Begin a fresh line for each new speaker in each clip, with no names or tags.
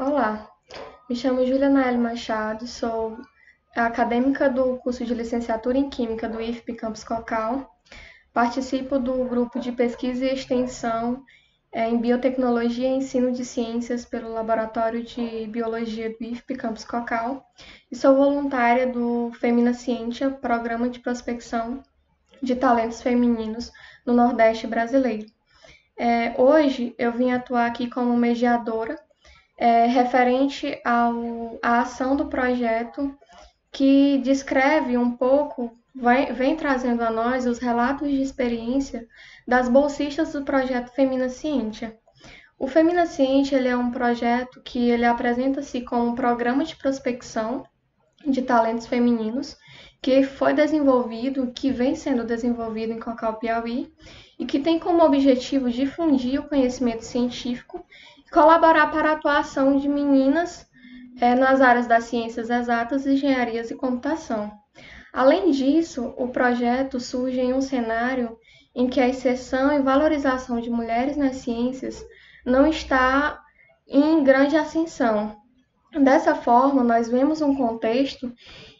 Olá, me chamo Júlia Naeli Machado, sou acadêmica do curso de licenciatura em Química do IFP Campus Cocal. Participo do grupo de pesquisa e extensão em Biotecnologia e Ensino de Ciências pelo Laboratório de Biologia do IFP Campus Cocal e sou voluntária do Femina Ciência, Programa de Prospecção de Talentos Femininos no Nordeste brasileiro. Hoje eu vim atuar aqui como mediadora referente à ação do projeto, que descreve um pouco, vem trazendo a nós os relatos de experiência das bolsistas do projeto Femina Ciência. O Femina Ciência ele é um projeto que ele apresenta-se como um programa de prospecção de talentos femininos que foi desenvolvido, que vem sendo desenvolvido em Cocal, Piauí, e que tem como objetivo difundir o conhecimento científico e colaborar para a atuação de meninas nas áreas das ciências exatas, engenharias e computação. Além disso, o projeto surge em um cenário em que a inserção e valorização de mulheres nas ciências não está em grande ascensão. Dessa forma, nós vemos um contexto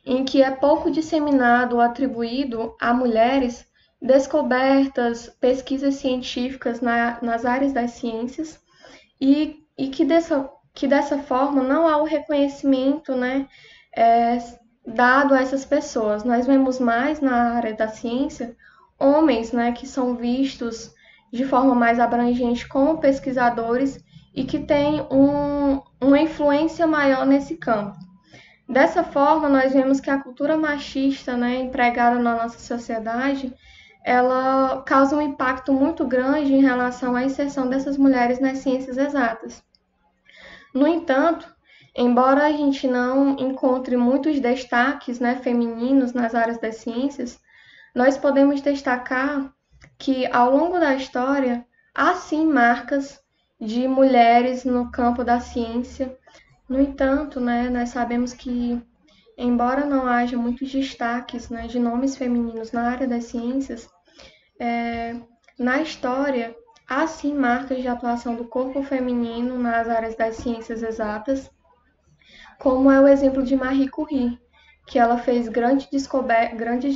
em que é pouco disseminado ou atribuído a mulheres descobertas, pesquisas científicas nas áreas das ciências e que dessa forma não há o reconhecimento, dado a essas pessoas. Nós vemos mais na área da ciência homens, que são vistos de forma mais abrangente como pesquisadores e que têm uma influência maior nesse campo. Dessa forma, nós vemos que a cultura machista, empregada na nossa sociedade, ela causa um impacto muito grande em relação à inserção dessas mulheres nas ciências exatas. No entanto, embora a gente não encontre muitos destaques femininos nas áreas das ciências, nós podemos destacar que, ao longo da história, há sim marcas de mulheres no campo da ciência. No entanto, nós sabemos que, embora não haja muitos destaques de nomes femininos na área das ciências, na história há sim marcas de atuação do corpo feminino nas áreas das ciências exatas, como é o exemplo de Marie Curie, que ela fez grandes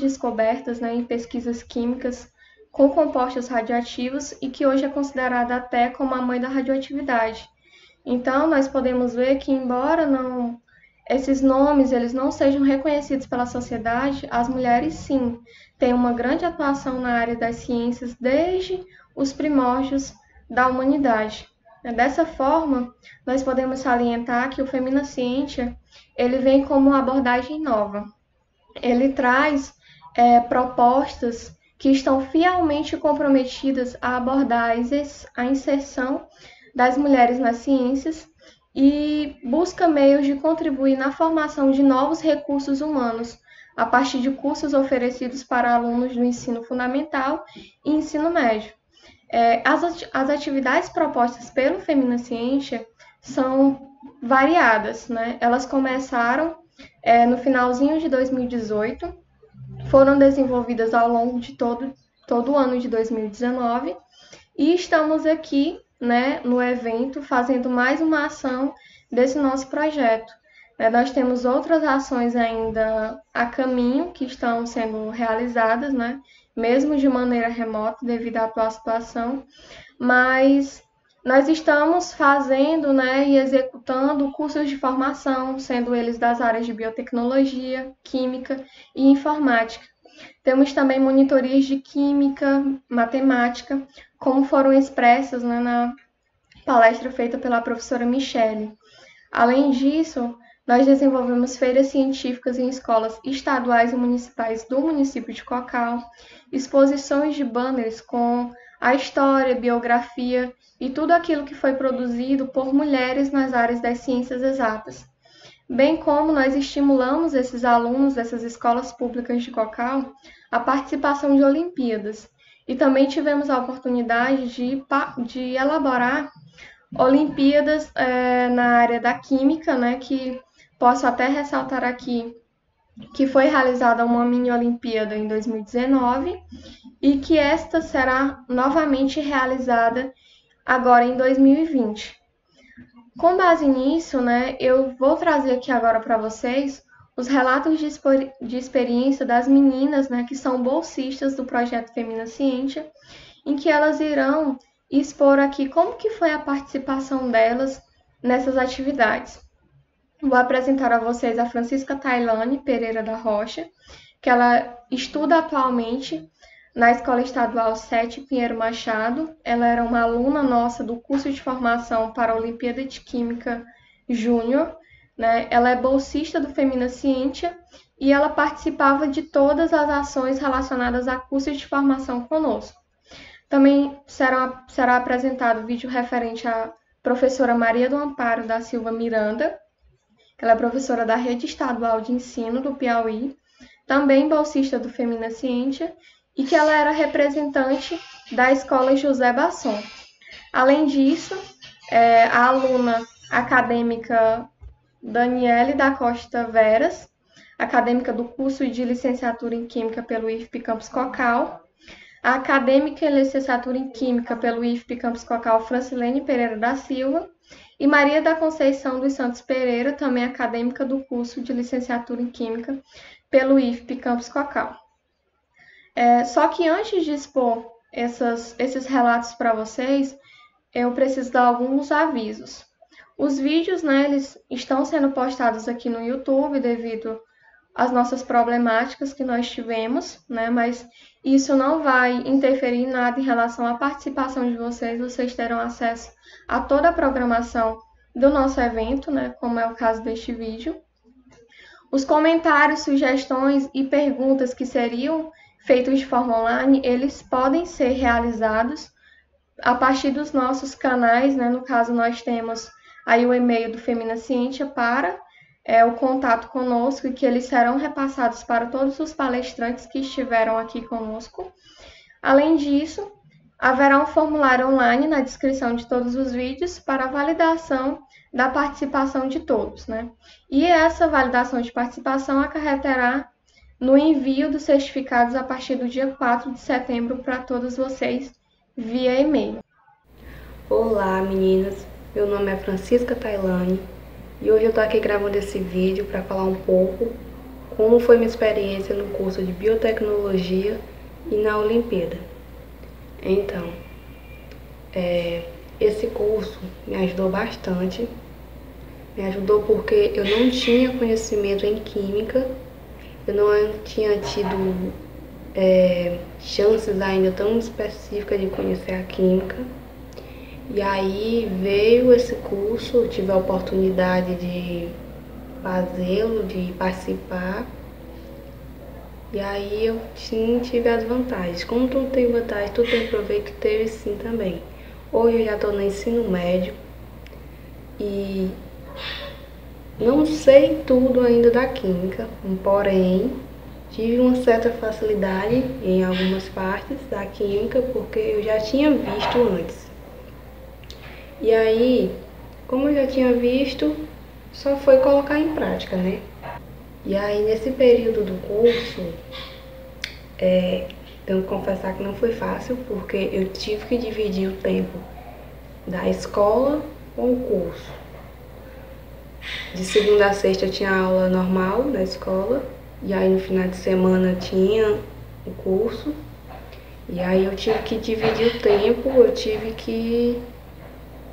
descobertas em pesquisas químicas com compostos radioativos e que hoje é considerada até como a mãe da radioatividade. Então, nós podemos ver que, embora esses nomes eles não sejam reconhecidos pela sociedade, as mulheres, sim, têm uma grande atuação na área das ciências desde os primórdios da humanidade. Dessa forma, nós podemos salientar que o Femina Ciência ele vem como uma abordagem nova. Ele traz propostas que estão fielmente comprometidas a abordar a inserção das mulheres nas ciências e busca meios de contribuir na formação de novos recursos humanos, a partir de cursos oferecidos para alunos do ensino fundamental e ensino médio. As atividades propostas pelo Femina Ciência são variadas, Elas começaram no finalzinho de 2018, foram desenvolvidas ao longo de todo o ano de 2019 e estamos aqui no evento fazendo mais uma ação desse nosso projeto. Nós temos outras ações ainda a caminho que estão sendo realizadas, mesmo de maneira remota devido à atual situação, mas nós estamos fazendo e executando cursos de formação, sendo eles das áreas de biotecnologia, química e informática. Temos também monitorias de química, matemática, como foram expressas na palestra feita pela professora Michele. Além disso, nós desenvolvemos feiras científicas em escolas estaduais e municipais do município de Cocal, exposições de banners com a história, biografia e tudo aquilo que foi produzido por mulheres nas áreas das ciências exatas. Bem como nós estimulamos esses alunos dessas escolas públicas de Cocal a participação de Olimpíadas. E também tivemos a oportunidade de elaborar Olimpíadas na área da Química, que posso até ressaltar aqui que foi realizada uma mini-Olimpíada em 2019 e que esta será novamente realizada agora em 2020. Com base nisso, né, eu vou trazer aqui agora para vocês os relatos de experiência das meninas, né, que são bolsistas do projeto Femina Ciência, em que elas irão expor aqui como que foi a participação delas nessas atividades. Vou apresentar a vocês a Francisca Tailane Pereira da Rocha, que ela estuda atualmente na Escola Estadual 7 Pinheiro Machado. Ela era uma aluna nossa do curso de formação para a Olimpíada de Química Júnior, né? Ela é bolsista do Femina Ciência e ela participava de todas as ações relacionadas a cursos de formação conosco. Também será apresentado vídeo referente à professora Maria do Amparo da Silva Miranda. Ela é professora da Rede Estadual de Ensino do Piauí, também bolsista do Femina Ciência, e que ela era representante da Escola José Basson. Além disso, a aluna acadêmica Daniele da Costa Veras, acadêmica do curso de licenciatura em Química pelo IFP Campus Cocal, a acadêmica em licenciatura em Química pelo IFP Campus Cocal Francilene Pereira da Silva, e Maria da Conceição dos Santos Pereira, também acadêmica do curso de licenciatura em Química pelo IFP Campus Cocal. Só que antes de expor esses relatos para vocês, eu preciso dar alguns avisos. Os vídeos, né, eles estão sendo postados aqui no YouTube devido às nossas problemáticas que nós tivemos, né, mas isso não vai interferir em nada em relação à participação de vocês. Vocês terão acesso a toda a programação do nosso evento, né, como é o caso deste vídeo. Os comentários, sugestões e perguntas que seriam feitos de forma online, eles podem ser realizados a partir dos nossos canais, né? No caso, nós temos aí o e-mail do Femina Ciência para o contato conosco, e que eles serão repassados para todos os palestrantes que estiveram aqui conosco. Além disso, haverá um formulário online na descrição de todos os vídeos para validação da participação de todos, né? E essa validação de participação acarretará no envio dos certificados a partir do dia 4 de setembro para todos vocês via e-mail.
Olá meninas, meu nome é Francisca Tailane e hoje eu estou aqui gravando esse vídeo para falar um pouco como foi minha experiência no curso de Biotecnologia e na Olimpíada. Então, esse curso me ajudou bastante, me ajudou porque eu não tinha conhecimento em Química, eu não tinha tido chances ainda tão específicas de conhecer a Química. E aí veio esse curso, eu tive a oportunidade de fazê-lo, de participar. E aí eu tive as vantagens. Como tudo tem vantagem, tudo tem proveito, teve sim também. Hoje eu já estou no ensino médio e não sei tudo ainda da Química, porém tive uma certa facilidade em algumas partes da Química porque eu já tinha visto antes. E aí, como eu já tinha visto, só foi colocar em prática, né? E aí, nesse período do curso, tenho que confessar que não foi fácil, porque eu tive que dividir o tempo da escola com o curso. De segunda a sexta eu tinha aula normal na escola, e aí no final de semana tinha o curso. E aí eu tive que dividir o tempo, eu tive que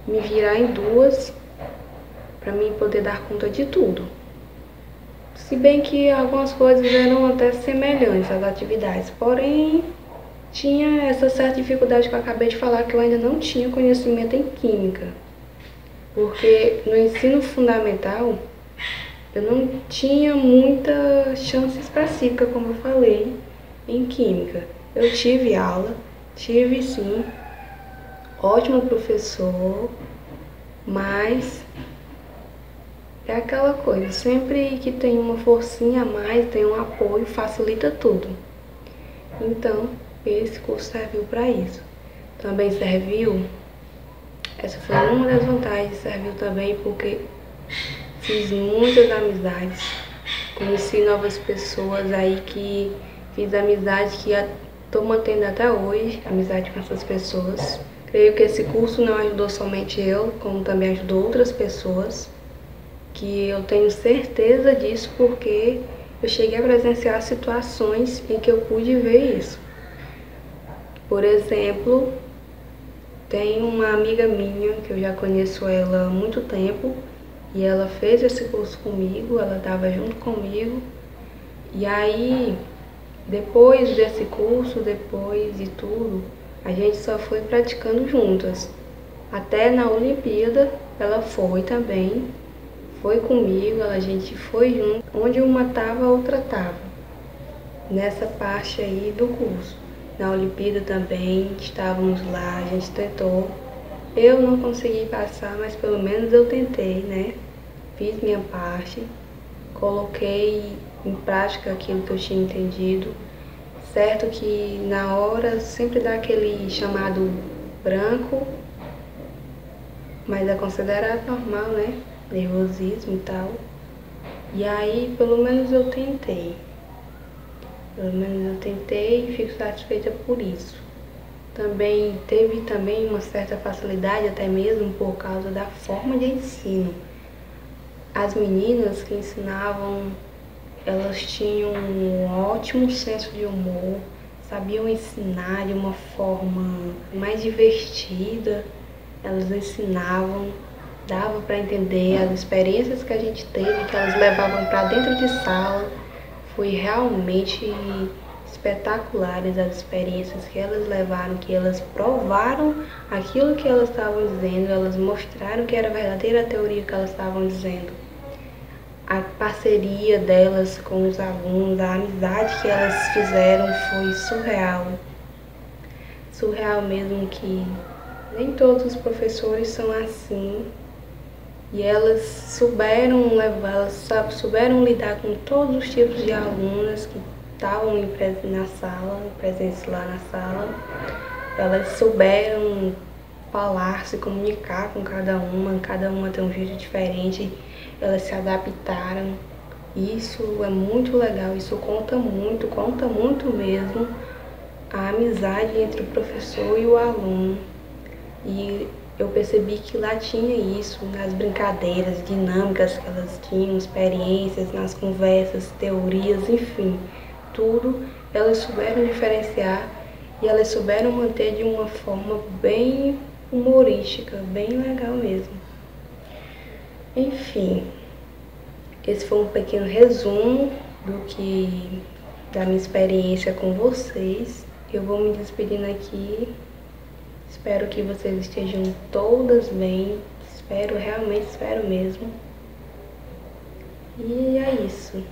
me virar em duas para mim poder dar conta de tudo. Se bem que algumas coisas eram até semelhantes às atividades, porém tinha essa certa dificuldade que eu acabei de falar, que eu ainda não tinha conhecimento em Química. Porque no ensino fundamental eu não tinha muita chance específica, como eu falei, em Química. Eu tive aula, tive sim, ótimo professor, mas é aquela coisa, sempre que tem uma forcinha a mais, tem um apoio, facilita tudo. Então, esse curso serviu para isso. Também serviu, essa foi uma das vantagens, serviu também porque fiz muitas amizades, conheci novas pessoas aí fiz amizade que estou mantendo até hoje, amizade com essas pessoas. Creio que esse curso não ajudou somente eu, como também ajudou outras pessoas, que eu tenho certeza disso porque eu cheguei a presenciar situações em que eu pude ver isso. Por exemplo, tem uma amiga minha que eu já conheço ela há muito tempo e ela fez esse curso comigo, ela estava junto comigo. E aí, depois desse curso, depois de tudo, a gente só foi praticando juntas. Até na Olimpíada ela foi também, foi comigo, a gente foi junto. Onde uma tava, a outra tava. Nessa parte aí do curso. Na Olimpíada também, estávamos lá, a gente tentou. Eu não consegui passar, mas pelo menos eu tentei, né? Fiz minha parte, coloquei em prática aquilo que eu tinha entendido. Certo que na hora sempre dá aquele chamado branco, mas é considerado normal, né? Nervosismo e tal. E aí, pelo menos eu tentei. Pelo menos eu tentei e fico satisfeita por isso. Também teve também uma certa facilidade, até mesmo por causa da forma de ensino. As meninas que ensinavam, elas tinham um ótimo senso de humor, sabiam ensinar de uma forma mais divertida. Elas ensinavam, dava para entender as experiências que a gente teve, que elas levavam para dentro de sala. Foi realmente espetaculares as experiências que elas levaram, que elas provaram aquilo que elas estavam dizendo, elas mostraram que era a verdadeira teoria que elas estavam dizendo. A parceria delas com os alunos, a amizade que elas fizeram foi surreal. Surreal mesmo, que nem todos os professores são assim. E elas souberam levar, elas souberam lidar com todos os tipos de alunas que estavam na sala, presentes lá na sala. Elas souberam falar, se comunicar com cada uma tem um jeito diferente. Elas se adaptaram. Isso é muito legal, isso conta muito mesmo a amizade entre o professor e o aluno. E eu percebi que lá tinha isso, nas brincadeiras, dinâmicas que elas tinham, experiências, nas conversas, teorias, enfim, tudo elas souberam diferenciar e elas souberam manter de uma forma bem humorística, bem legal mesmo. Enfim, esse foi um pequeno resumo da minha experiência com vocês. Eu vou me despedindo aqui. Espero que vocês estejam todas bem. Realmente espero mesmo. E é isso.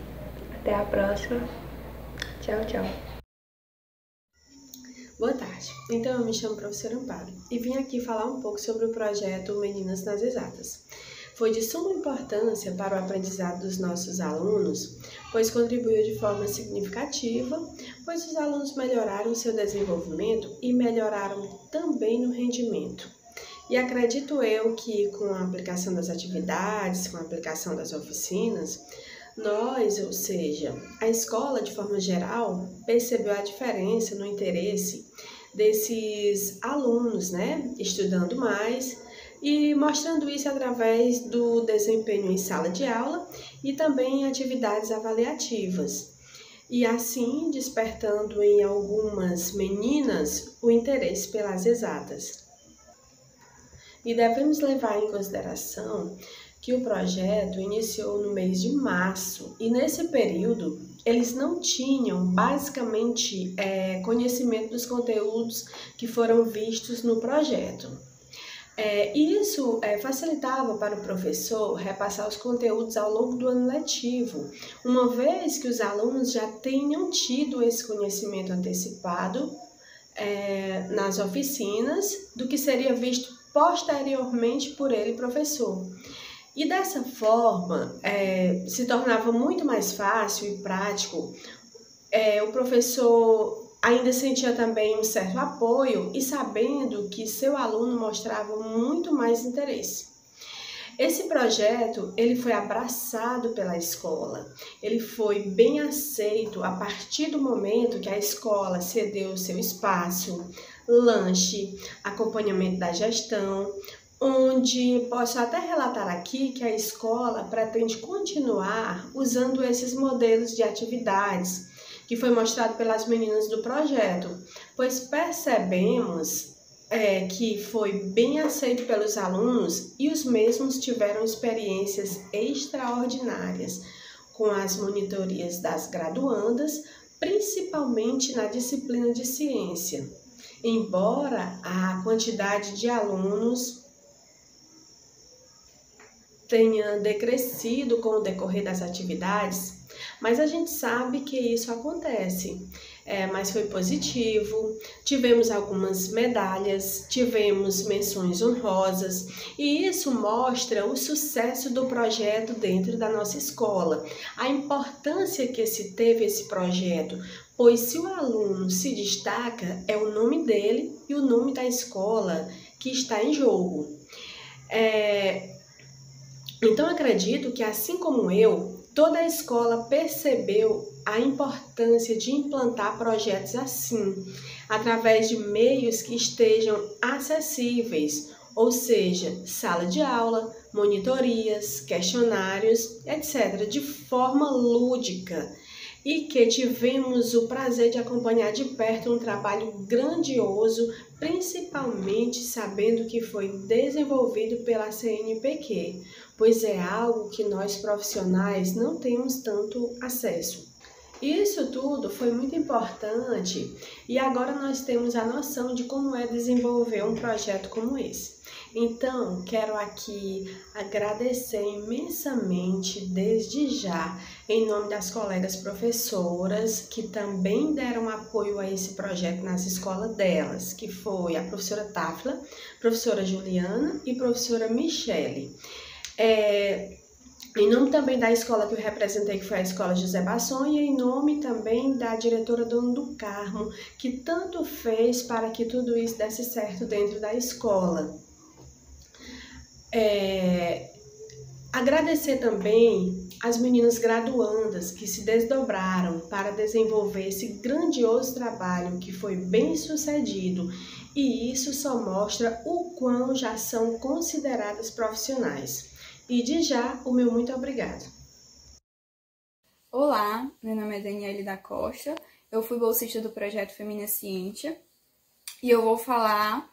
Até a próxima. Tchau, tchau.
Boa tarde. Então, eu me chamo professora Amparo e vim aqui falar um pouco sobre o projeto Meninas nas Exatas. Foi de suma importância para o aprendizado dos nossos alunos, pois contribuiu de forma significativa, pois os alunos melhoraram seu desenvolvimento e melhoraram também no rendimento. E acredito eu que com a aplicação das atividades, com a aplicação das oficinas, nós, ou seja, a escola de forma geral, percebeu a diferença no interesse desses alunos, né, estudando mais, e mostrando isso através do desempenho em sala de aula e também em atividades avaliativas. E assim despertando em algumas meninas o interesse pelas exatas. E devemos levar em consideração que o projeto iniciou no mês de março e nesse período eles não tinham basicamente conhecimento dos conteúdos que foram vistos no projeto. Isso facilitava para o professor repassar os conteúdos ao longo do ano letivo, uma vez que os alunos já tenham tido esse conhecimento antecipado nas oficinas do que seria visto posteriormente por ele, professor. E dessa forma, se tornava muito mais fácil e prático, o professor ainda sentia também um certo apoio e sabendo que seu aluno mostrava muito mais interesse. Esse projeto, ele foi abraçado pela escola, ele foi bem aceito a partir do momento que a escola cedeu o seu espaço, lanche, acompanhamento da gestão, onde posso até relatar aqui que a escola pretende continuar usando esses modelos de atividades que foi mostrado pelas meninas do projeto, pois percebemos que foi bem aceito pelos alunos e os mesmos tiveram experiências extraordinárias com as monitorias das graduandas, principalmente na disciplina de ciência. Embora a quantidade de alunos tenha decrescido com o decorrer das atividades, mas a gente sabe que isso acontece. Mas foi positivo, tivemos algumas medalhas, tivemos menções honrosas e isso mostra o sucesso do projeto dentro da nossa escola, a importância que teve esse projeto, pois se o aluno se destaca, é o nome dele e o nome da escola que está em jogo. Então acredito que, assim como eu, toda a escola percebeu a importância de implantar projetos assim, através de meios que estejam acessíveis, ou seja, sala de aula, monitorias, questionários, etc., de forma lúdica, e que tivemos o prazer de acompanhar de perto um trabalho grandioso, principalmente sabendo que foi desenvolvido pela CNPq, pois é algo que nós profissionais não temos tanto acesso. Isso tudo foi muito importante e agora nós temos a noção de como é desenvolver um projeto como esse. Então, quero aqui agradecer imensamente, desde já, em nome das colegas professoras que também deram apoio a esse projeto nas escolas delas, que foi a professora Tafla, professora Juliana e professora Michele. Em nome também da escola que eu representei, que foi a Escola José Basson, e em nome também da diretora Dona do Carmo, que tanto fez para que tudo isso desse certo dentro da escola. Agradecer também as meninas graduandas que se desdobraram para desenvolver esse grandioso trabalho que foi bem sucedido, e isso só mostra o quão já são consideradas profissionais. E de já, o meu muito obrigado.
Olá, meu nome é Daniele da Costa, eu fui bolsista do projeto Femina Ciência e eu vou falar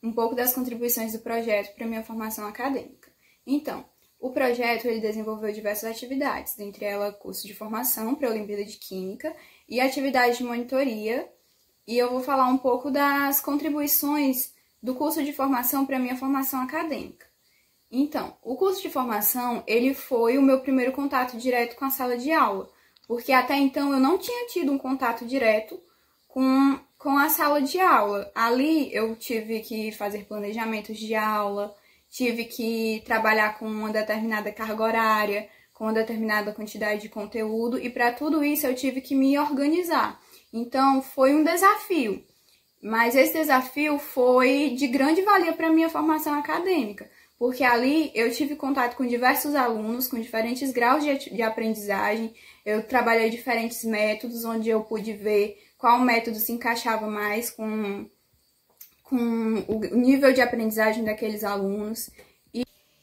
um pouco das contribuições do projeto para a minha formação acadêmica. Então, o projeto ele desenvolveu diversas atividades, dentre elas curso de formação para a Olimpíada de Química e atividades de monitoria, e eu vou falar um pouco das contribuições do curso de formação para a minha formação acadêmica. Então, o curso de formação, ele foi o meu primeiro contato direto com a sala de aula, porque até então eu não tinha tido um contato direto com a sala de aula. Ali eu tive que fazer planejamentos de aula, tive que trabalhar com uma determinada carga horária, com uma determinada quantidade de conteúdo, e para tudo isso eu tive que me organizar. Então, foi um desafio, mas esse desafio foi de grande valia para a minha formação acadêmica, porque ali eu tive contato com diversos alunos, com diferentes graus de aprendizagem, eu trabalhei diferentes métodos, onde eu pude ver qual método se encaixava mais com o nível de aprendizagem daqueles alunos.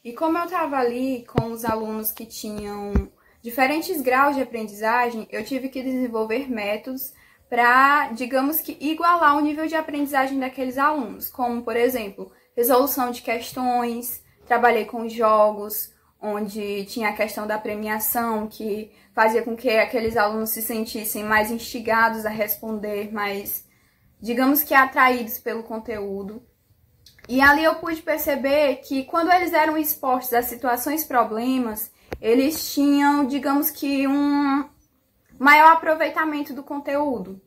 E como eu estava ali com os alunos que tinham diferentes graus de aprendizagem, eu tive que desenvolver métodos para, digamos que, igualar o nível de aprendizagem daqueles alunos, como, por exemplo, resolução de questões. Trabalhei com jogos, onde tinha a questão da premiação, que fazia com que aqueles alunos se sentissem mais instigados a responder, mais, digamos que, atraídos pelo conteúdo. E ali eu pude perceber que quando eles eram expostos a situações problemas, eles tinham, digamos que, um maior aproveitamento do conteúdo.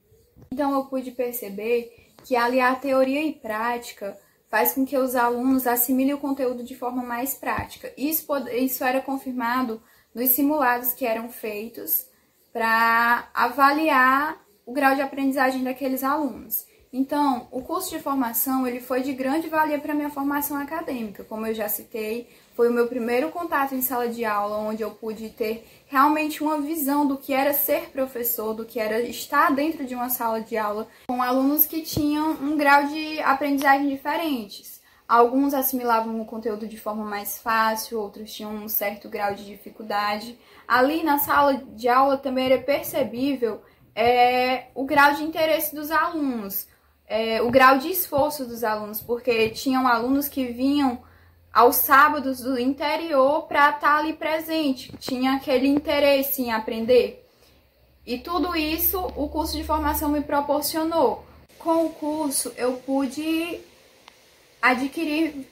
Então eu pude perceber que ali a teoria e prática faz com que os alunos assimilem o conteúdo de forma mais prática. Isso era confirmado nos simulados que eram feitos para avaliar o grau de aprendizagem daqueles alunos. Então, o curso de formação ele foi de grande valia para a minha formação acadêmica. Como eu já citei, foi o meu primeiro contato em sala de aula, onde eu pude ter realmente uma visão do que era ser professor, do que era estar dentro de uma sala de aula, com alunos que tinham um grau de aprendizagem diferentes. Alguns assimilavam o conteúdo de forma mais fácil, outros tinham um certo grau de dificuldade. Ali na sala de aula também era percebível o grau de interesse dos alunos, o grau de esforço dos alunos, porque tinham alunos que vinham aos sábados do interior para estar ali presente, tinha aquele interesse em aprender. E tudo isso o curso de formação me proporcionou. Com o curso eu pude adquirir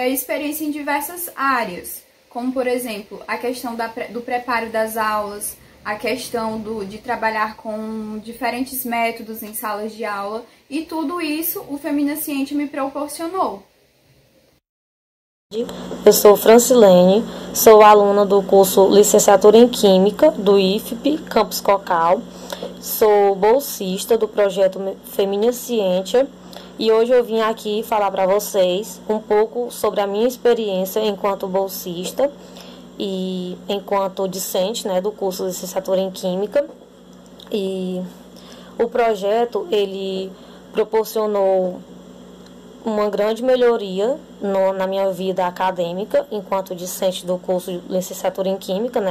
experiência em diversas áreas, como por exemplo a questão do preparo das aulas, a questão de trabalhar com diferentes métodos em salas de aula, e tudo isso o Feminaciente me proporcionou.
Eu sou Francilene, sou aluna do curso Licenciatura em Química do IFP, Campus Cocal. Sou bolsista do projeto Feminaciente e hoje eu vim aqui falar para vocês um pouco sobre a minha experiência enquanto bolsista e enquanto discente, do curso de Licenciatura em Química. E o projeto, ele proporcionou uma grande melhoria na minha vida acadêmica, enquanto discente do curso de Licenciatura em Química,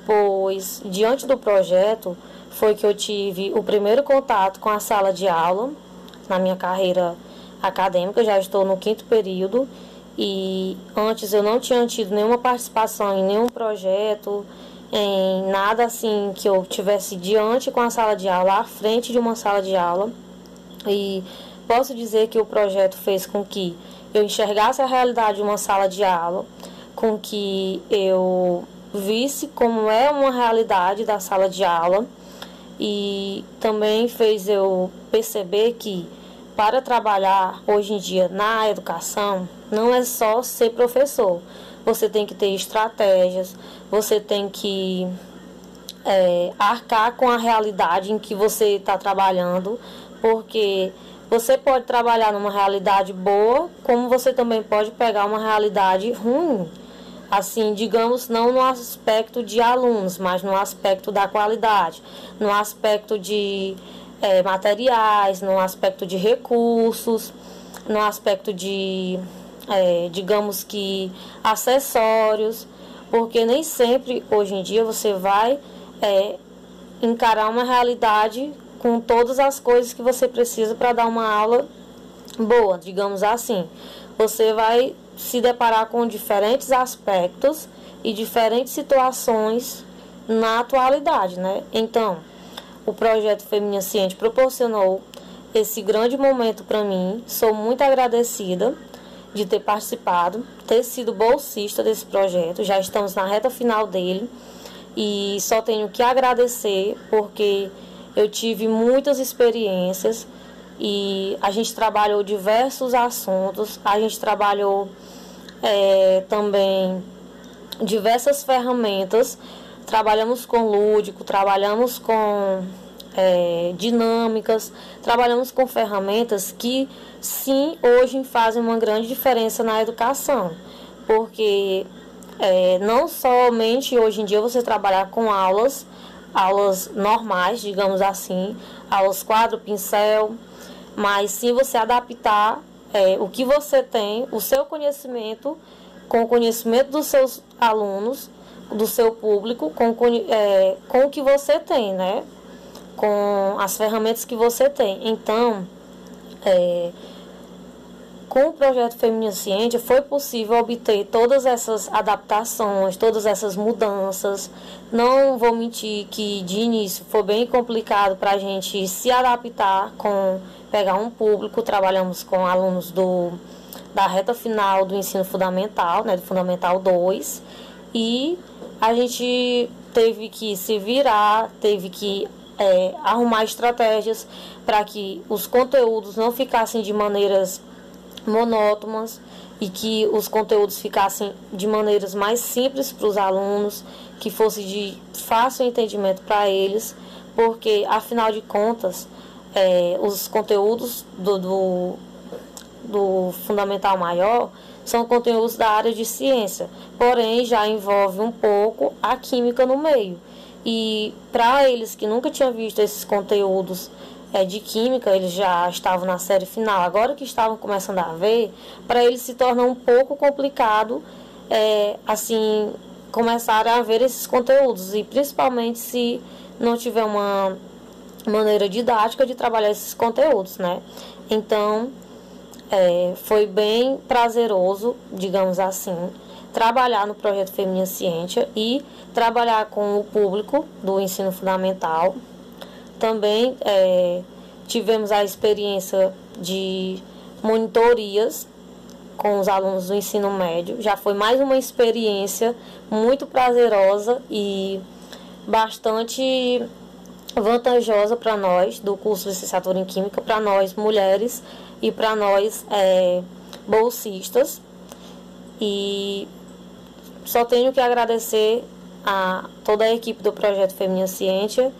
pois, diante do projeto, foi que eu tive o primeiro contato com a sala de aula na minha carreira acadêmica. Já estou no 5º período, e antes eu não tinha tido nenhuma participação em nenhum projeto, em nada assim que eu tivesse diante com a sala de aula, à frente de uma sala de aula. E posso dizer que o projeto fez com que eu enxergasse a realidade de uma sala de aula, com que eu visse como é uma realidade da sala de aula, e também fez eu perceber que para trabalhar hoje em dia na educação, não é só ser professor. Você tem que ter estratégias, você tem que arcar com a realidade em que você está trabalhando, porque você pode trabalhar numa realidade boa, como você também pode pegar uma realidade ruim. Assim, digamos, não no aspecto de alunos, mas no aspecto da qualidade, no aspecto de materiais, no aspecto de recursos, no aspecto de, digamos que, acessórios, porque nem sempre, hoje em dia, você vai encarar uma realidade com todas as coisas que você precisa para dar uma aula boa, digamos assim. Você vai se deparar com diferentes aspectos e diferentes situações na atualidade, Então, o projeto Feminaciente proporcionou esse grande momento para mim. Sou muito agradecida de ter participado, ter sido bolsista desse projeto. Já estamos na reta final dele e só tenho que agradecer, porque eu tive muitas experiências e a gente trabalhou diversos assuntos, a gente trabalhou também diversas ferramentas, trabalhamos com lúdico, trabalhamos com dinâmicas, trabalhamos com ferramentas que sim, hoje fazem uma grande diferença na educação, porque não somente hoje em dia você trabalhar com aulas normais, digamos assim, aulas quadro, pincel, mas sim você adaptar o que você tem, o seu conhecimento, com o conhecimento dos seus alunos, do seu público, com o que você tem, com as ferramentas que você tem. Então, com o projeto Feminaciente foi possível obter todas essas adaptações, todas essas mudanças. Não vou mentir que de início foi bem complicado para a gente se adaptar pegar um público. Trabalhamos com alunos da reta final do ensino fundamental, do Fundamental 2, e a gente teve que se virar, teve que arrumar estratégias para que os conteúdos não ficassem de maneiras monótonas e que os conteúdos ficassem de maneiras mais simples para os alunos, que fosse de fácil entendimento para eles, porque afinal de contas os conteúdos do Fundamental Maior são conteúdos da área de ciência, porém já envolve um pouco a química no meio. E para eles que nunca tinham visto esses conteúdos de química, eles já estavam na série final, agora que estavam começando a ver, para eles se torna um pouco complicado assim, começarem a ver esses conteúdos, e principalmente se não tiver uma maneira didática de trabalhar esses conteúdos, né? Então, foi bem prazeroso, digamos assim, trabalhar no projeto Feminina Ciência e trabalhar com o público do ensino fundamental. Também tivemos a experiência de monitorias com os alunos do ensino médio. Já foi mais uma experiência muito prazerosa e bastante vantajosa para nós do curso de licenciatura em Química, para nós mulheres e para nós bolsistas. E só tenho que agradecer a toda a equipe do projeto Feminina Ciência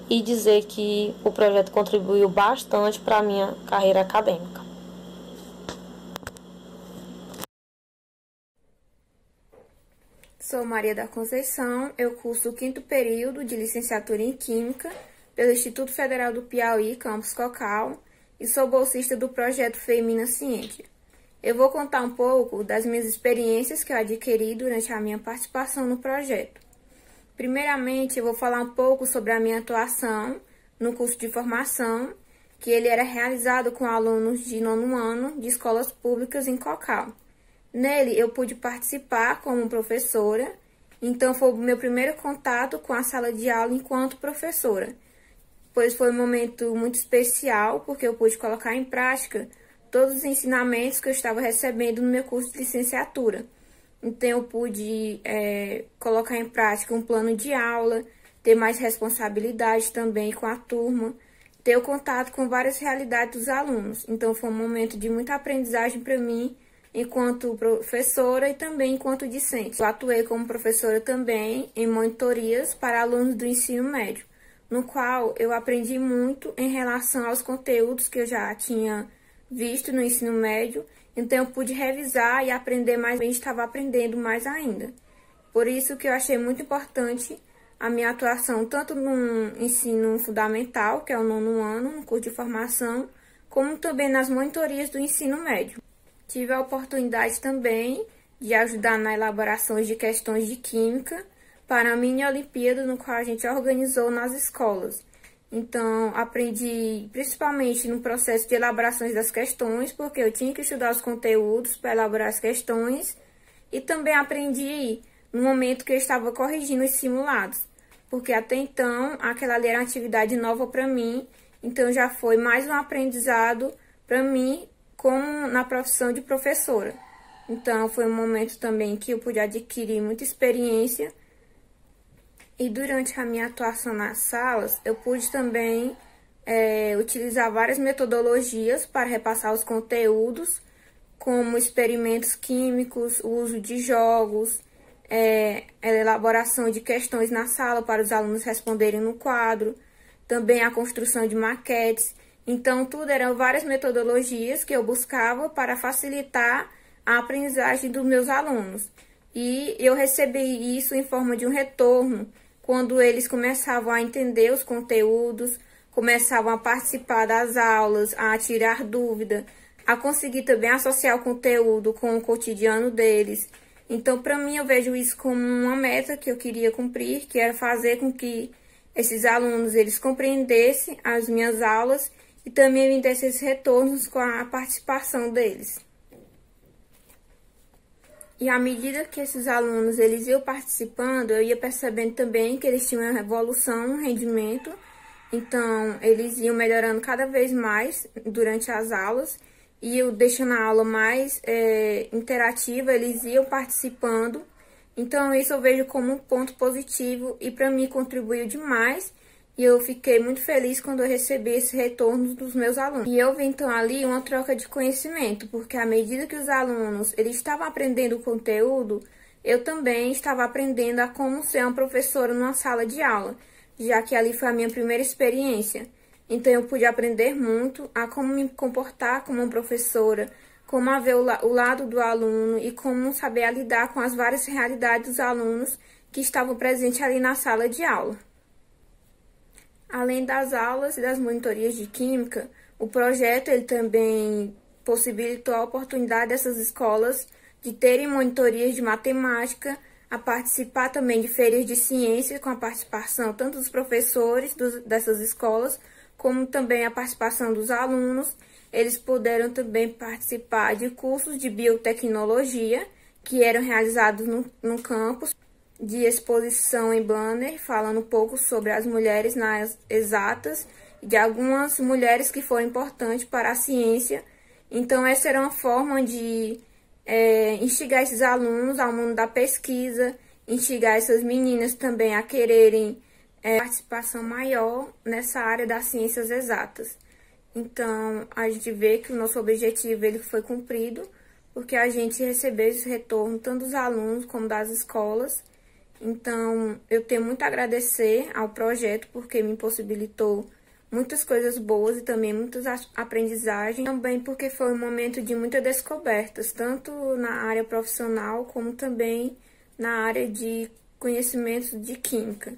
e dizer que o projeto contribuiu bastante para a minha carreira acadêmica.
Sou Maria da Conceição, eu curso o 5º período de licenciatura em Química pelo Instituto Federal do Piauí, campus Cocal, e sou bolsista do projeto Feminina Ciência. Eu vou contar um pouco das minhas experiências que eu adquiri durante a minha participação no projeto. Primeiramente, eu vou falar um pouco sobre a minha atuação no curso de formação, que ele era realizado com alunos de 9º ano de escolas públicas em Cocal. Nele, eu pude participar como professora, então foi o meu primeiro contato com a sala de aula enquanto professora, pois foi um momento muito especial, porque eu pude colocar em prática todos os ensinamentos que eu estava recebendo no meu curso de licenciatura. Então, eu pude colocar em prática um plano de aula, ter mais responsabilidade também com a turma, ter o contato com várias realidades dos alunos. Então, foi um momento de muita aprendizagem para mim, enquanto professora e também enquanto discente. Eu atuei como professora também em monitorias para alunos do ensino médio, no qual eu aprendi muito em relação aos conteúdos que eu já tinha visto no ensino médio, então eu pude revisar e aprender mais, e estava aprendendo mais ainda. Por isso que eu achei muito importante a minha atuação tanto no ensino fundamental, que é o 9º ano, no curso de formação, como também nas monitorias do ensino médio. Tive a oportunidade também de ajudar na elaboração de questões de química para a mini-olimpíada, no qual a gente organizou nas escolas. Então, aprendi principalmente no processo de elaborações das questões, porque eu tinha que estudar os conteúdos para elaborar as questões, e também aprendi no momento que eu estava corrigindo os simulados, porque até então aquela ali era uma atividade nova para mim, então já foi mais um aprendizado para mim como na profissão de professora. Então, foi um momento também que eu pude adquirir muita experiência. E durante a minha atuação nas salas, eu pude também utilizar várias metodologias para repassar os conteúdos, como experimentos químicos, o uso de jogos, a elaboração de questões na sala para os alunos responderem no quadro, também a construção de maquetes. Então, tudo eram várias metodologias que eu buscava para facilitar a aprendizagem dos meus alunos. E eu recebi isso em forma de um retorno, quando eles começavam a entender os conteúdos, começavam a participar das aulas, a tirar dúvida, a conseguir também associar o conteúdo com o cotidiano deles. Então, para mim, eu vejo isso como uma meta que eu queria cumprir, que era fazer com que esses alunos eles compreendessem as minhas aulas e também me dessem esses retornos com a participação deles. E à medida que esses alunos eles iam participando, eu ia percebendo também que eles tinham uma evolução no rendimento. Então, eles iam melhorando cada vez mais durante as aulas. E eu deixando a aula mais interativa, eles iam participando. Então, isso eu vejo como um ponto positivo e para mim contribuiu demais. E eu fiquei muito feliz quando eu recebi esse retorno dos meus alunos. E eu vi, então, ali uma troca de conhecimento, porque à medida que os alunos eles estavam aprendendo o conteúdo, eu também estava aprendendo a como ser uma professora numa sala de aula, já que ali foi a minha primeira experiência. Então, eu pude aprender muito a como me comportar como uma professora, como a ver o lado do aluno e como saber lidar com as várias realidades dos alunos que estavam presentes ali na sala de aula. Além das aulas e das monitorias de química, o projeto ele também possibilitou a oportunidade dessas escolas de terem monitorias de matemática, a participar também de feiras de ciência, com a participação tanto dos professores dessas escolas, como também a participação dos alunos. Eles puderam também participar de cursos de biotecnologia, que eram realizados no campus, de exposição em banner, falando um pouco sobre as mulheres nas exatas, de algumas mulheres que foram importantes para a ciência. Então, essa era uma forma de instigar esses alunos ao mundo da pesquisa, instigar essas meninas também a quererem participação maior nessa área das ciências exatas. Então, a gente vê que o nosso objetivo ele foi cumprido, porque a gente recebeu esse retorno tanto dos alunos como das escolas. Então, eu tenho muito a agradecer ao projeto, porque me possibilitou muitas coisas boas e também muitas aprendizagens. Também porque foi um momento de muitas descobertas, tanto na área profissional, como também na área de conhecimentos de química.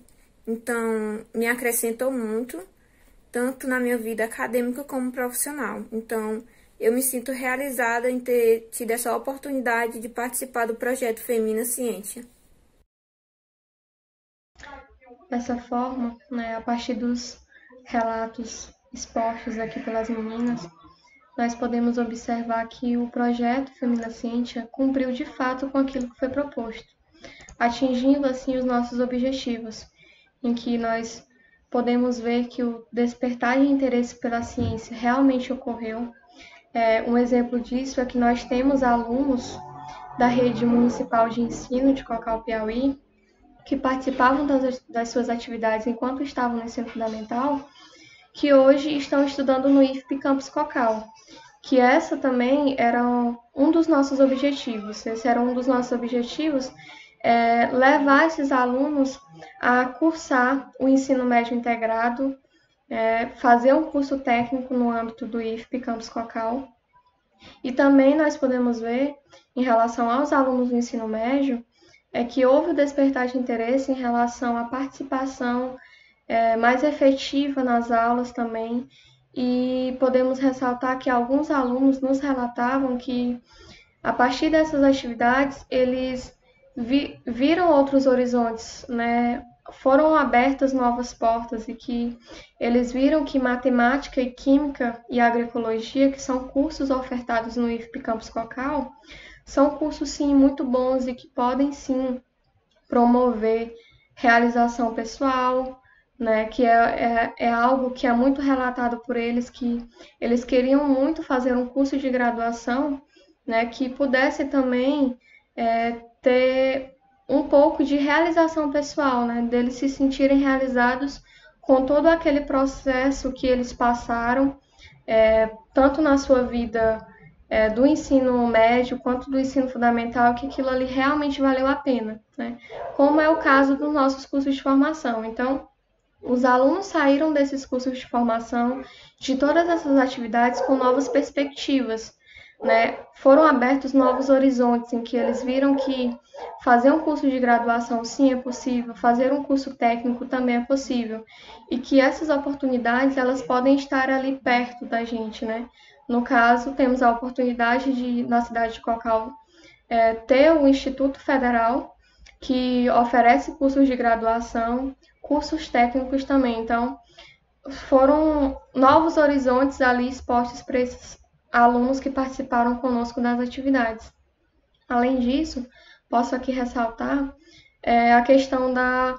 Então, me acrescentou muito, tanto na minha vida acadêmica como profissional. Então, eu me sinto realizada em ter tido essa oportunidade de participar do projeto Femina Ciência.
Dessa forma, né, a partir dos relatos expostos aqui pelas meninas, nós podemos observar que o projeto Femina Ciência cumpriu de fato com aquilo que foi proposto, atingindo assim os nossos objetivos, em que nós podemos ver que o despertar de interesse pela ciência realmente ocorreu. Um exemplo disso é que nós temos alunos da rede municipal de ensino de Cocal, Piauí, que participavam das suas atividades enquanto estavam no ensino fundamental, que hoje estão estudando no IFP Campus Cocal, que essa também era um dos nossos objetivos. Esse era um dos nossos objetivos, levar esses alunos a cursar o ensino médio integrado, fazer um curso técnico no âmbito do IFP Campus Cocal. E também nós podemos ver, em relação aos alunos do ensino médio, que houve o despertar de interesse em relação à participação mais efetiva nas aulas também, e podemos ressaltar que alguns alunos nos relatavam que, a partir dessas atividades, eles viram outros horizontes, né? Foram abertas novas portas e que eles viram que matemática e química e agroecologia, que são cursos ofertados no IFP Campus Cocal, são cursos, sim, muito bons e que podem, sim, promover realização pessoal, né, que é algo que é muito relatado por eles, que eles queriam muito fazer um curso de graduação, né, que pudesse também ter um pouco de realização pessoal, né, deles se sentirem realizados com todo aquele processo que eles passaram, tanto na sua vida do ensino médio quanto do ensino fundamental, que aquilo ali realmente valeu a pena, né? Como é o caso dos nossos cursos de formação. Então, os alunos saíram desses cursos de formação, de todas essas atividades, com novas perspectivas, né? Foram abertos novos horizontes, em que eles viram que fazer um curso de graduação, sim, é possível, fazer um curso técnico também é possível, e que essas oportunidades, elas podem estar ali perto da gente, né? No caso, temos a oportunidade de, na cidade de Cocal, ter o Instituto Federal, que oferece cursos de graduação, cursos técnicos também. Então, foram novos horizontes ali expostos para esses alunos que participaram conosco das atividades. Além disso, posso aqui ressaltar a questão da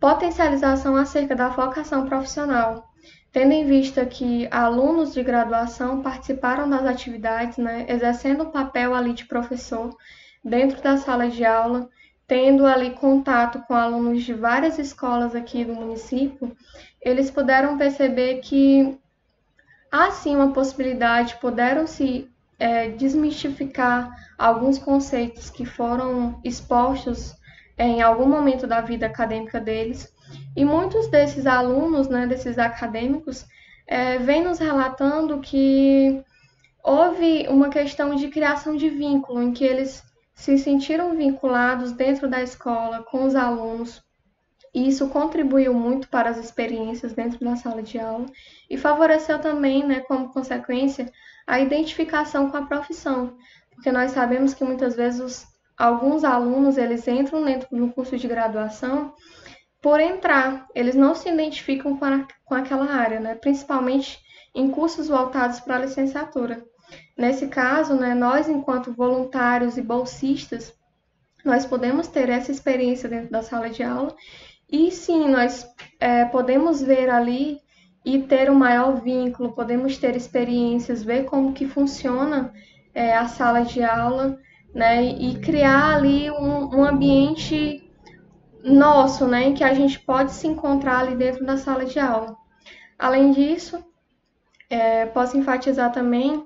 potencialização acerca da vocação profissional, tendo em vista que alunos de graduação participaram das atividades, né, exercendo o papel ali de professor dentro da sala de aula, tendo ali contato com alunos de várias escolas aqui do município, eles puderam perceber que há sim uma possibilidade, puderam se desmistificar alguns conceitos que foram expostos em algum momento da vida acadêmica deles. E muitos desses alunos, né, desses acadêmicos, vem nos relatando que houve uma questão de criação de vínculo, em que eles se sentiram vinculados dentro da escola com os alunos, e isso contribuiu muito para as experiências dentro da sala de aula e favoreceu também, né, como consequência, a identificação com a profissão, porque nós sabemos que muitas vezes alguns alunos eles entram dentro do curso de graduação por entrar, eles não se identificam com aquela área, né, principalmente em cursos voltados para a licenciatura. Nesse caso, né, nós, enquanto voluntários e bolsistas, nós podemos ter essa experiência dentro da sala de aula e sim, nós podemos ver ali e ter um maior vínculo, podemos ter experiências, ver como que funciona a sala de aula, né, e criar ali um ambiente nosso, né, em que a gente pode se encontrar ali dentro da sala de aula. Além disso, posso enfatizar também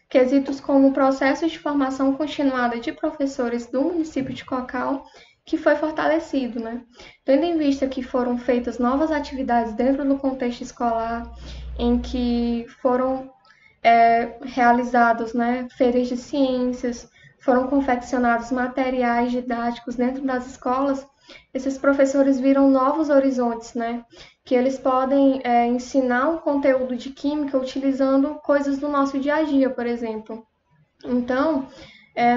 quesitos como o processo de formação continuada de professores do município de Cocal, que foi fortalecido, né? Tendo em vista que foram feitas novas atividades dentro do contexto escolar, em que foram realizados, né, feiras de ciências, foram confeccionados materiais didáticos dentro das escolas, esses professores viram novos horizontes, né? Que eles podem ensinar um conteúdo de química utilizando coisas do nosso dia a dia, por exemplo. Então,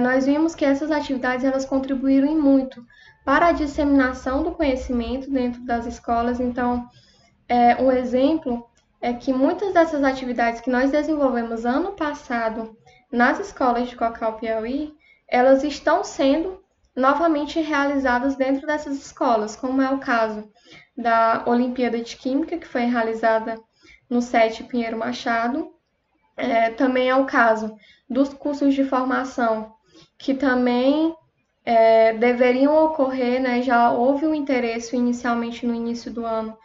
nós vimos que essas atividades elas contribuíram em muito para a disseminação do conhecimento dentro das escolas. Então, um exemplo é que muitas dessas atividades que nós desenvolvemos ano passado nas escolas de Cocal, Piauí, elas estão sendo novamente realizadas dentro dessas escolas, como é o caso da Olimpíada de Química, que foi realizada no SET Pinheiro Machado. Também é o caso dos cursos de formação, que também deveriam ocorrer, né? Já houve um interesse inicialmente no início do ano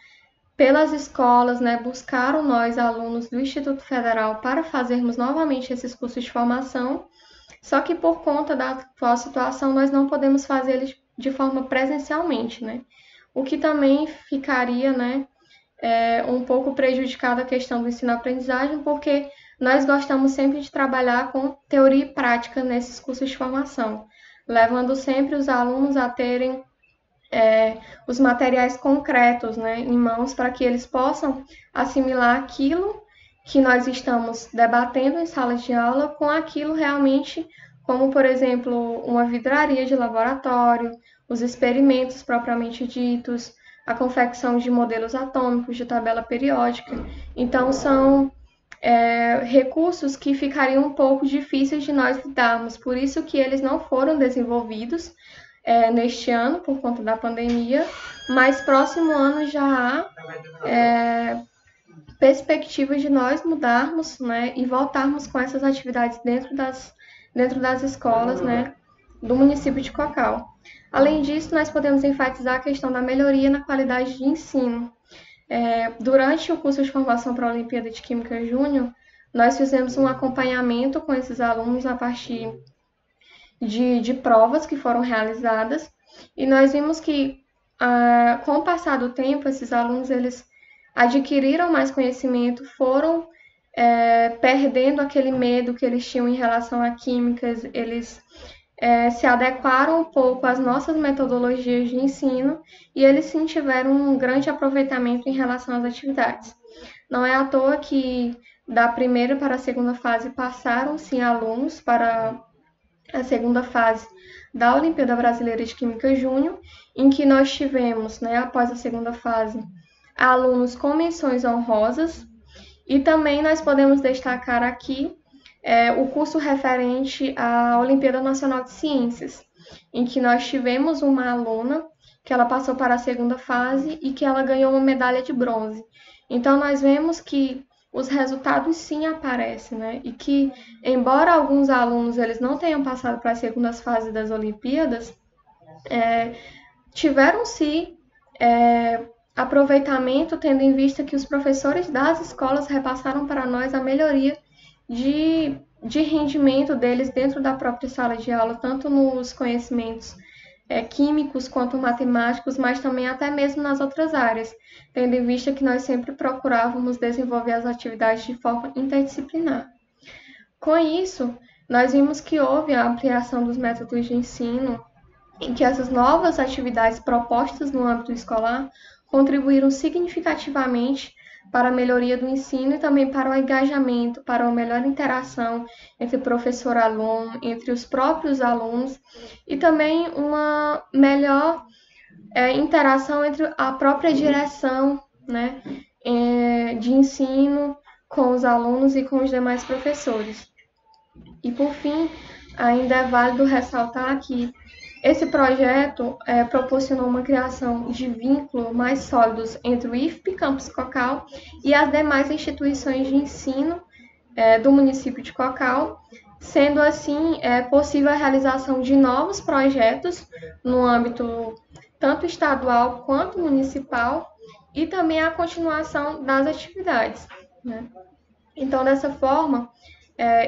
pelas escolas, né? Buscaram nós, alunos do Instituto Federal, para fazermos novamente esses cursos de formação, só que por conta da atual situação nós não podemos fazer eles de forma presencialmente, né? O que também ficaria, né, um pouco prejudicado a questão do ensino-aprendizagem, porque nós gostamos sempre de trabalhar com teoria e prática nesses cursos de formação, levando sempre os alunos a terem os materiais concretos, né, em mãos, para que eles possam assimilar aquilo que nós estamos debatendo em sala de aula com aquilo realmente, como, por exemplo, uma vidraria de laboratório, os experimentos propriamente ditos, a confecção de modelos atômicos, de tabela periódica. Então, são recursos que ficariam um pouco difíceis de nós lidarmos, por isso que eles não foram desenvolvidos neste ano, por conta da pandemia, mas próximo ano já há perspectiva de nós mudarmos, né, e voltarmos com essas atividades dentro das escolas, né, do município de Cocal. Além disso, nós podemos enfatizar a questão da melhoria na qualidade de ensino. Durante o curso de formação para a Olimpíada de Química Júnior, nós fizemos um acompanhamento com esses alunos a partir de provas que foram realizadas, e nós vimos que, com o passar do tempo, esses alunos eles adquiriram mais conhecimento, foram perdendo aquele medo que eles tinham em relação a químicas, eles se adequaram um pouco às nossas metodologias de ensino e eles sim tiveram um grande aproveitamento em relação às atividades. Não é à toa que da primeira para a segunda fase passaram sim alunos para a segunda fase da Olimpíada Brasileira de Química Júnior, em que nós tivemos, né, após a segunda fase, alunos com menções honrosas, e também nós podemos destacar aqui o curso referente à Olimpíada Nacional de Ciências, em que nós tivemos uma aluna que ela passou para a segunda fase e que ela ganhou uma medalha de bronze. Então, nós vemos que os resultados sim aparecem, né? E que, embora alguns alunos eles não tenham passado para as segundas fases das Olimpíadas, tiveram sim aproveitamento, tendo em vista que os professores das escolas repassaram para nós a melhoria de rendimento deles dentro da própria sala de aula, tanto nos conhecimentos químicos quanto matemáticos, mas também até mesmo nas outras áreas, tendo em vista que nós sempre procurávamos desenvolver as atividades de forma interdisciplinar. Com isso, nós vimos que houve a ampliação dos métodos de ensino, em que essas novas atividades propostas no âmbito escolar contribuíram significativamente para a melhoria do ensino e também para o engajamento, para uma melhor interação entre professor e aluno, entre os próprios alunos e também uma melhor interação entre a própria direção, né, de ensino com os alunos e com os demais professores. E por fim, ainda é válido ressaltar que esse projeto proporcionou uma criação de vínculos mais sólidos entre o IFP Campus Cocal e as demais instituições de ensino do município de Cocal, sendo assim possível a realização de novos projetos no âmbito tanto estadual quanto municipal e também a continuação das atividades, né? Então, dessa forma,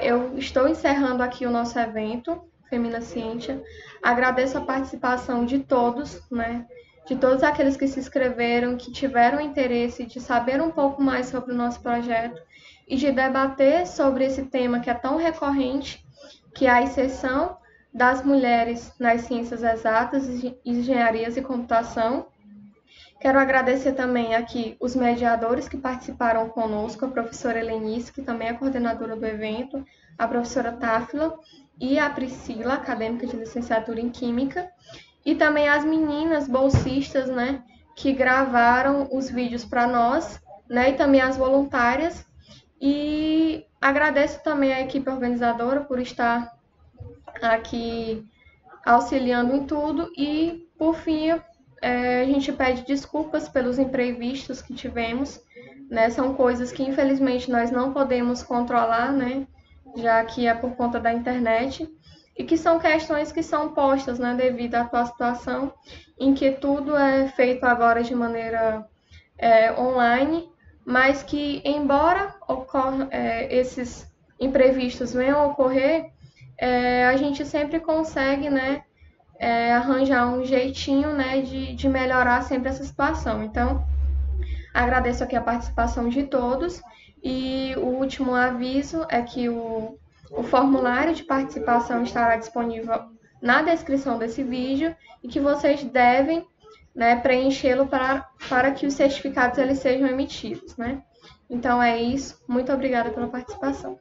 eu estou encerrando aqui o nosso evento Femina Ciência. Agradeço a participação de todos, né? De todos aqueles que se inscreveram, que tiveram interesse de saber um pouco mais sobre o nosso projeto e de debater sobre esse tema que é tão recorrente, que é a inserção das mulheres nas ciências exatas, engenharias e computação. Quero agradecer também aqui os mediadores que participaram conosco, a professora Helenice, que também é coordenadora do evento, a professora Táfila e a Priscila, acadêmica de licenciatura em Química, e também as meninas bolsistas, né, que gravaram os vídeos para nós, né, e também as voluntárias. E agradeço também a equipe organizadora por estar aqui auxiliando em tudo e, por fim, a gente pede desculpas pelos imprevistos que tivemos, né? São coisas que, infelizmente, nós não podemos controlar, né? Já que é por conta da internet, e que são questões que são postas, né? Devido à atual situação, em que tudo é feito agora de maneira online, mas que, embora esses imprevistos venham a ocorrer, a gente sempre consegue, né? Arranjar um jeitinho, né, de melhorar sempre essa situação. Então, agradeço aqui a participação de todos e o último aviso é que o formulário de participação estará disponível na descrição desse vídeo e que vocês devem, né, preenchê-lo para que os certificados eles sejam emitidos, né? Então é isso. Muito obrigada pela participação.